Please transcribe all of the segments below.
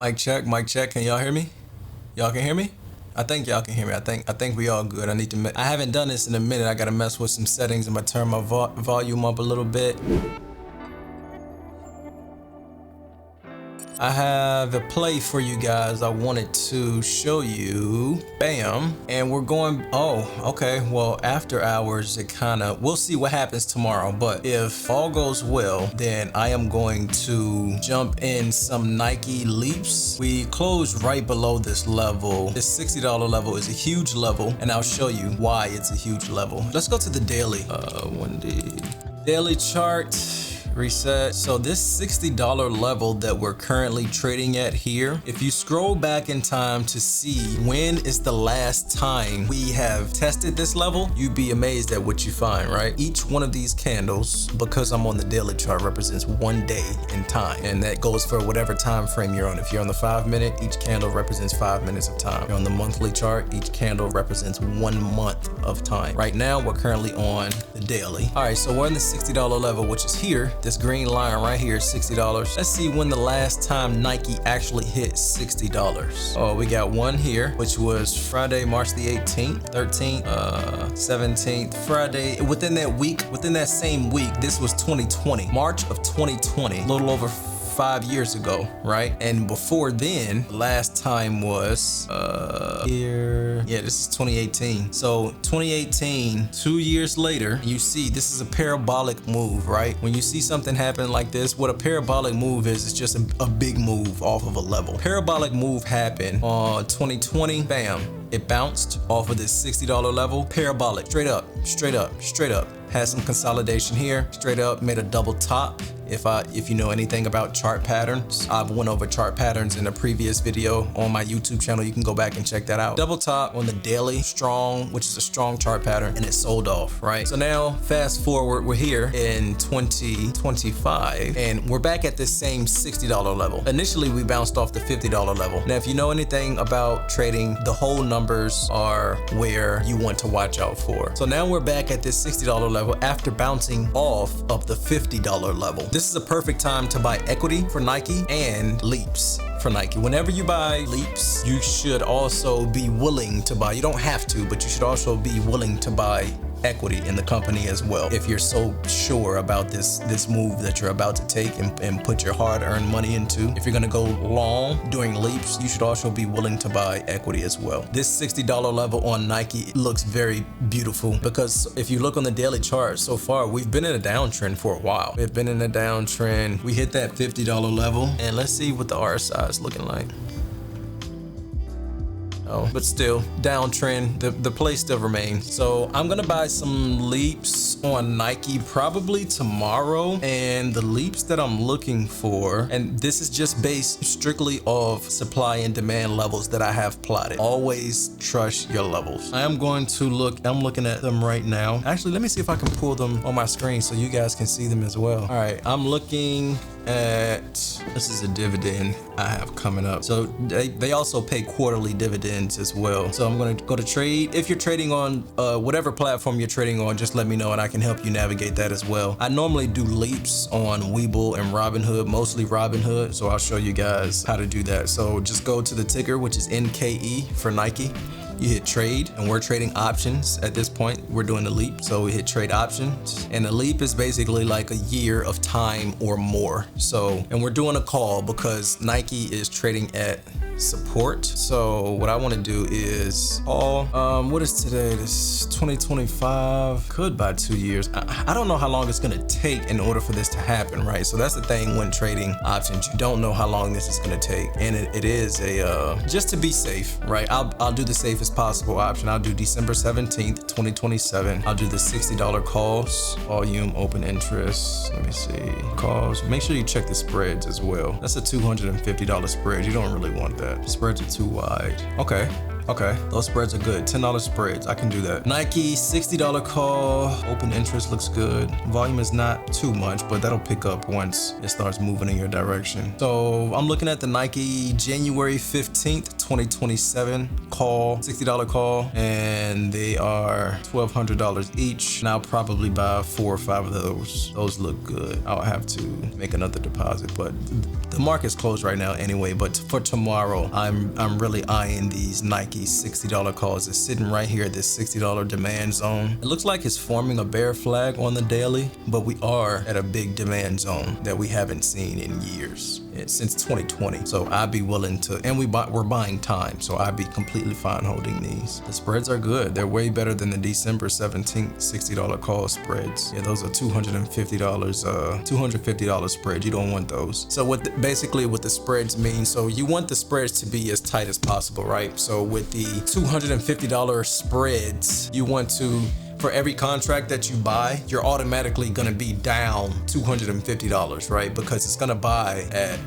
Mic check, mic check. Can y'all hear me? Y'all can hear me? I think y'all can hear me. I think we all good. I haven't done this in a minute. I gotta mess with some settings. I'm gonna turn my volume up a little bit. I have a play for you guys I wanted to show you. Bam. And we're going, oh, okay. Well, after hours, we'll see what happens tomorrow. But if all goes well, then I am going to jump in some Nike Leaps. We closed right below this level. This $60 level is a huge level, and I'll show you why it's a huge level. Let's go to the daily. Daily chart. Reset. So this $60 level that we're currently trading at here, if you scroll back in time to see when is the last time we have tested this level, you'd be amazed at what you find, right? Each one of these candles, because I'm on the daily chart, represents 1 day in time, and that goes for whatever time frame you're on. If you're on the 5 minute, each candle represents 5 minutes of time. If you're on the monthly chart, each candle represents 1 month of time. Right now, we're currently on the daily. All right, so we're in the $60 level, which is here. This green line right here is $60. Let's see when the last time Nike actually hit $60. Oh, we got one here, which was Friday, March the 18th, 13th, 17th, Friday. Within that week, within that same week, this was 2020, March of 2020, a little over 5 years ago, right? And before then, last time was here. Yeah, this is 2018. So 2018, 2 years later, you see this is a parabolic move, right? When you see something happen like this, what a parabolic move is, it's just a big move off of a level. Parabolic move happened on 2020, bam. It bounced off of this $60 level, parabolic, straight up, straight up, straight up. Had some consolidation here, straight up, made a double top. If you know anything about chart patterns, I've went over chart patterns in a previous video on my YouTube channel. You can go back and check that out. Double top on the daily, strong, which is a strong chart pattern, and it sold off, right? So now fast forward, we're here in 2025, and we're back at this same $60 level. Initially, we bounced off the $50 level. Now, if you know anything about trading, the whole numbers are where you want to watch out for. So now we're back at this $60 level after bouncing off of the $50 level. This is a perfect time to buy equity for Nike and Leaps for Nike. Whenever you buy Leaps, you should also be willing to buy. You don't have to, but you should also be willing to buy equity in the company as well. If you're so sure about this move that you're about to take and put your hard-earned money into, if you're gonna go long during Leaps, you should also be willing to buy equity as well. This $60 level on Nike looks very beautiful because if you look on the daily chart so far, we've been in a downtrend for a while. We've been in a downtrend. We hit that $50 level, and let's see what the RSI is looking like. But still, downtrend, the play still remains. So I'm gonna buy some Leaps on Nike probably tomorrow. And the Leaps that I'm looking for, and this is just based strictly off supply and demand levels that I have plotted. Always trust your levels. I'm looking at them right now. Actually, let me see if I can pull them on my screen so you guys can see them as well. All right, I'm looking at, this is a dividend I have coming up. So they also pay quarterly dividends as well. So I'm gonna go to trade. If you're trading on whatever platform you're trading on, just let me know and I can help you navigate that as well. I normally do Leaps on Webull and Robinhood, mostly Robinhood. So I'll show you guys how to do that. So just go to the ticker, which is NKE for Nike. You hit trade, and we're trading options at this point. We're doing the Leap, so we hit trade options. And the Leap is basically like a year of time or more. So, and we're doing a call because Nike is trading at support. So what I want to do is call, what is today? This 2025, could buy 2 years. I don't know how long it's gonna take in order for this to happen, right? So that's the thing when trading options, you don't know how long this is gonna take. And it is a, just to be safe, right? I'll do the safest possible option. I'll do December 17th, 2027. I'll do the $60 calls, volume, open interest. Let me see, calls. Make sure you check the spreads as well. That's a $250 spread. You don't really want that. The spreads are too wide. Okay. Okay, those spreads are good. $10 spreads, I can do that. Nike, $60 call. Open interest looks good. Volume is not too much, but that'll pick up once it starts moving in your direction. So I'm looking at the Nike January 15th, 2027 call, $60 call, and they are $1,200 each. And I'll probably buy 4 or 5 of those. Those look good. I'll have to make another deposit, but the market's closed right now anyway. But for tomorrow, I'm really eyeing these Nike $60 calls. It's sitting right here at this $60 demand zone. It looks like it's forming a bear flag on the daily, but we are at a big demand zone that we haven't seen in years, since 2020. So I'd be willing to, and we're buying time, so I'd be completely fine holding these. The spreads are good. They're way better than the December 17th $60 call spreads. Yeah, those are $250 spreads. You don't want those. So basically what the spreads mean, so you want the spreads to be as tight as possible, right? So with the $250 spreads, you want to, for every contract that you buy, you're automatically gonna be down $250, right? Because it's gonna buy at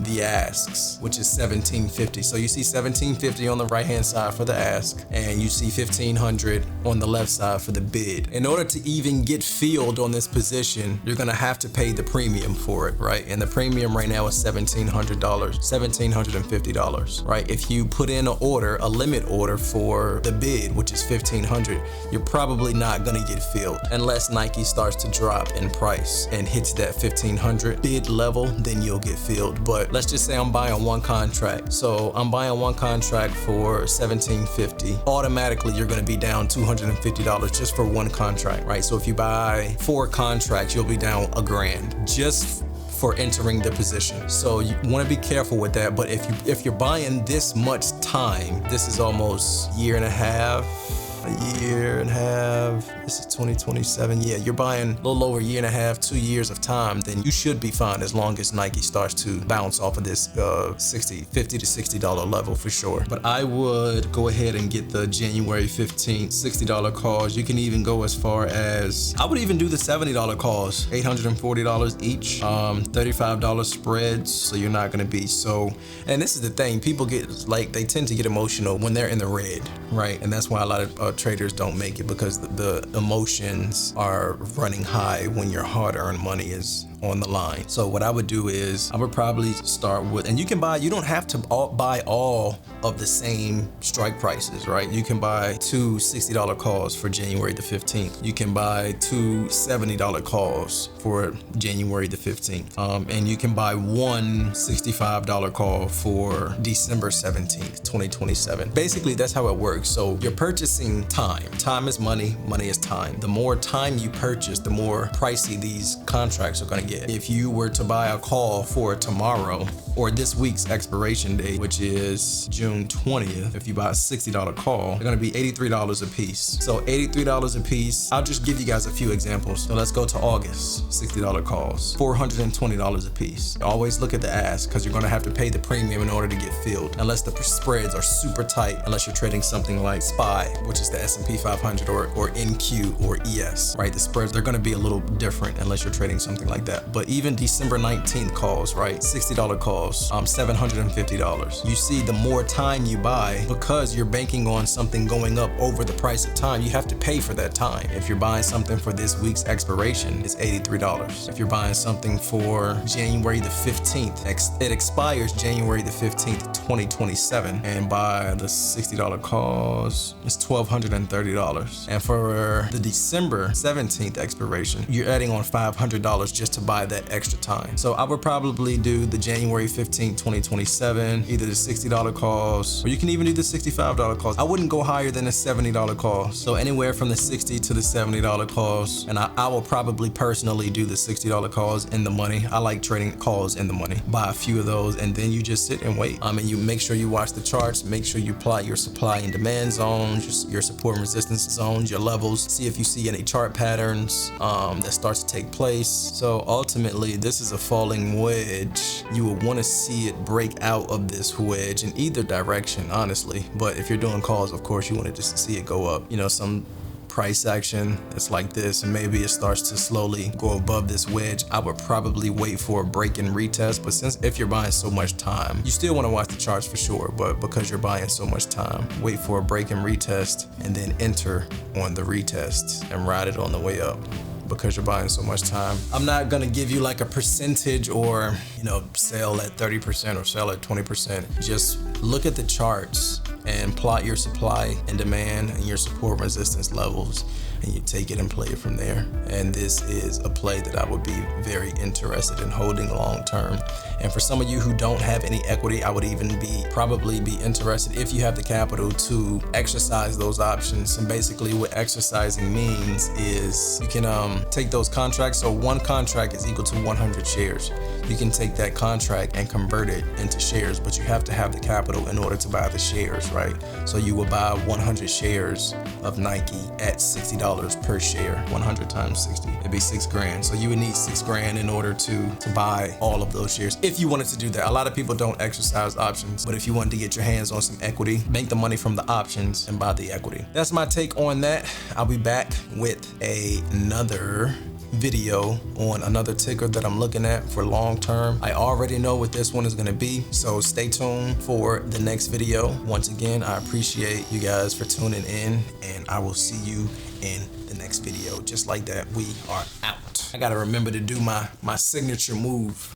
the asks, which is $1,750. So you see $1,750 on the right hand side for the ask, and you see $1,500 on the left side for the bid. In order to even get filled on this position, you're gonna have to pay the premium for it, right? And the premium right now is $1,700, $1,750, right? If you put in an order, a limit order for the bid, which is $1,500, you're probably not gonna get filled unless Nike starts to drop in price and hits that $1,500 bid level, then you'll get filled. But let's just say I'm buying one contract. So I'm buying one contract for $1,750. Automatically, you're gonna be down $250 just for one contract, right? So if you buy 4 contracts, you'll be down $1,000 just for entering the position. So you wanna be careful with that. But if you're buying this much time, this is almost a year and a half, this is 2027. Yeah, you're buying a little over a year and a half, 2 years of time, then you should be fine as long as Nike starts to bounce off of this $50 to $60 level for sure. But I would go ahead and get the January 15th $60 calls. You can even go as far as, I would even do the $70 calls, $840 each, $35 spreads, so you're not gonna be so, and this is the thing, people get, like, they tend to get emotional when they're in the red, right? And that's why a lot of traders don't make it, because the emotions are running high when your hard-earned money is on the line. So what I would do is I would probably start with, and you can buy, you don't have to buy all of the same strike prices, right? You can buy 2 $60 calls for January the 15th. You can buy 2 $70 calls for January the 15th. And you can buy 1 $65 call for December 17th, 2027. Basically, that's how it works. So you're purchasing time. Time is money, money is time. The more time you purchase, the more pricey these contracts are gonna get. If you were to buy a call for tomorrow or this week's expiration date, which is June 20th, if you buy a $60 call, they're gonna be $83 a piece. So $83 a piece. I'll just give you guys a few examples. So let's go to August, $60 calls, $420 a piece. Always look at the ask, because you're gonna have to pay the premium in order to get filled, unless the spreads are super tight, unless you're trading something like SPY, which is the S&P 500, or NQ or ES, right? The spreads, they're gonna be a little different unless you're trading something like that. But even December 19th calls, right? $60 calls, $750. You see, the more time you buy, because you're banking on something going up over the price of time, you have to pay for that time. If you're buying something for this week's expiration, it's $83. If you're buying something for January the 15th, it expires January the 15th, 2027. And by the $60 calls, it's $1,230. And for the December 17th expiration, you're adding on $500 just to buy that extra time. So I would probably do the January 15th, 2027, either the $60 calls, or you can even do the $65 calls. I wouldn't go higher than a $70 call. So anywhere from the $60 to the $70 calls. And I will probably personally do the $60 calls in the money. I like trading calls in the money. Buy a few of those, and then you just sit and wait. And you make sure you watch the charts, make sure you plot your supply and demand zones, your support and resistance zones, your levels, see if you see any chart patterns that starts to take place. So ultimately, this is a falling wedge. You will want to see it break out of this wedge in either direction, honestly. But if you're doing calls, of course, you want to just see it go up. You know, some price action that's like this, and maybe it starts to slowly go above this wedge, I would probably wait for a break and retest. But since if you're buying so much time, you still want to watch the charts for sure, but because you're buying so much time, wait for a break and retest and then enter on the retest and ride it on the way up. Because you're buying so much time, I'm not gonna give you like a percentage or, you know, sell at 30% or sell at 20%. Just look at the charts and plot your supply and demand and your support resistance levels, and you take it and play it from there. And this is a play that I would be very interested in holding long term. And for some of you who don't have any equity, I would even probably be interested, if you have the capital, to exercise those options. And basically what exercising means is you can take those contracts. So one contract is equal to 100 shares. You can take that contract and convert it into shares, but you have to have the capital in order to buy the shares, right? So you will buy 100 shares of Nike at $60 per share. 100 times 60, it'd be $6,000. So you would need $6,000 in order to buy all of those shares, if you wanted to do that. A lot of people don't exercise options, but if you wanted to get your hands on some equity, make the money from the options and buy the equity. That's my take on that. I'll be back with another video on another ticker that I'm looking at for long term. I already know what this one is going to be, so stay tuned for the next video. Once again, I appreciate you guys for tuning in, and I will see you in the next video. Just like that, we are out. I gotta remember to do my signature move.